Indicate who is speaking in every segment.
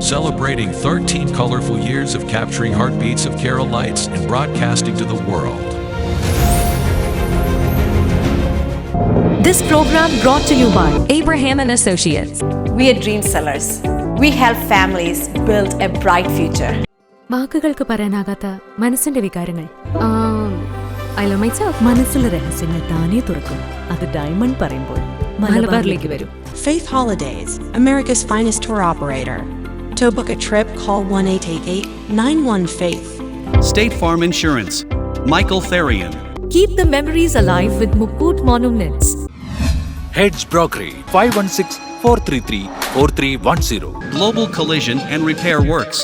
Speaker 1: celebrating 13 colorful years of capturing heartbeats of Kerala lights and broadcasting to the world.
Speaker 2: This program brought to you by Abraham and Associates.
Speaker 3: We are dream sellers. We help families build a bright future.
Speaker 4: വാക്കുകൾക്ക് പറയാനാകാത്ത മനസ്സിന്റെ വികാരങ്ങൾ. I love myself. മനസ്സിലെ രഹസ്യങ്ങൾ താനേ തുറക്കും. അത് diamond പറയുമ്പോൾ മലബാറിലേക്ക് വരും.
Speaker 5: Faith Holidays, America's finest tour operator. To book a trip, call 1-888-91-FAITH.
Speaker 6: State Farm Insurance, Michael Therian.
Speaker 2: Keep the memories alive with Mukut Monuments.
Speaker 7: Heads Brokery 516-433-4310.
Speaker 6: Global Collision and Repair Works,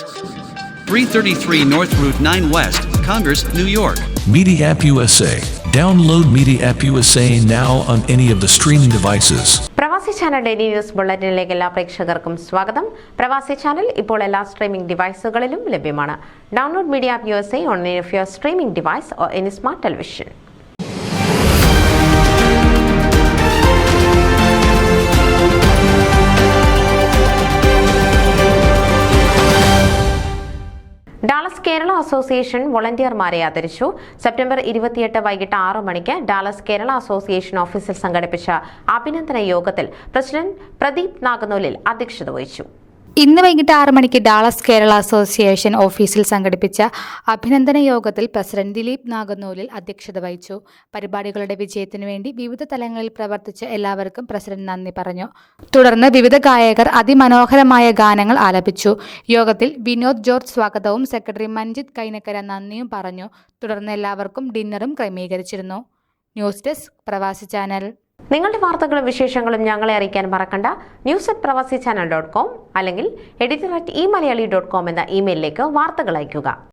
Speaker 6: 333 North Route 9 West, Congress, New York.
Speaker 1: Media App USA. Download Media App USA now on any of the streaming devices.
Speaker 8: പ്രവാസി channel daily news ബുള്ളറ്റിനിലേക്ക് എല്ലാ പ്രേക്ഷകർക്കും സ്വാഗതം. പ്രവാസി channel ഇപ്പോൾ എല്ലാ streaming ഡിവൈസുകളിലും ലഭ്യമാണ്. Download media app USA on any of your streaming device or any smart television. Dallas Kerala association വോളണ്ടിയർമാരെ ആദരിച്ചു. സെപ്റ്റംബർ 28 വൈകിട്ട് 6 മണിക്ക് ഡാലസ് കേരള അസോസിയേഷൻ ഓഫീസിൽ സംഘടിപ്പിച്ച അഭിനന്ദന യോഗത്തിൽ പ്രസിഡന്റ് പ്രദീപ് നാഗനൂലിൽ അധ്യക്ഷത വഹിച്ചു.
Speaker 9: ഇന്ന് വൈകിട്ട് 6 മണിക്ക് ഡാളസ് കേരള അസോസിയേഷൻ ഓഫീസിൽ സംഘടിപ്പിച്ച അഭിനന്ദന യോഗത്തിൽ പ്രസിഡന്റ് ദിലീപ് നാഗനൂലിൽ അധ്യക്ഷത വഹിച്ചു. പരിപാടികളുടെ വിജയത്തിനു വേണ്ടി വിവിധ തലങ്ങളിൽ പ്രവർത്തിച്ച എല്ലാവർക്കും പ്രസിഡന്റ് നന്ദി പറഞ്ഞു. തുടർന്ന് വിവിധ ഗായകർ അതിമനോഹരമായ ഗാനങ്ങൾ ആലപിച്ചു. യോഗത്തിൽ വിനോദ് ജോർജ് സ്വാഗതവും സെക്രട്ടറി മഞ്ജിത് കൈനക്കര നന്ദിയും പറഞ്ഞു. തുടർന്ന് എല്ലാവർക്കും ഡിന്നറും ക്രമീകരിച്ചിരുന്നു. ന്യൂസ് ഡെസ്ക് പ്രവാസി ചാനൽ.
Speaker 8: നിങ്ങളുടെ വാർത്തകളും വിശേഷങ്ങളും ഞങ്ങളെ അറിയിക്കാൻ മറക്കണ്ട. news@pravasichannel.com അല്ലെങ്കിൽ editor@eMalayali.com എന്ന ഇമെയിലിലേക്ക് വാർത്തകൾ അയയ്ക്കുക.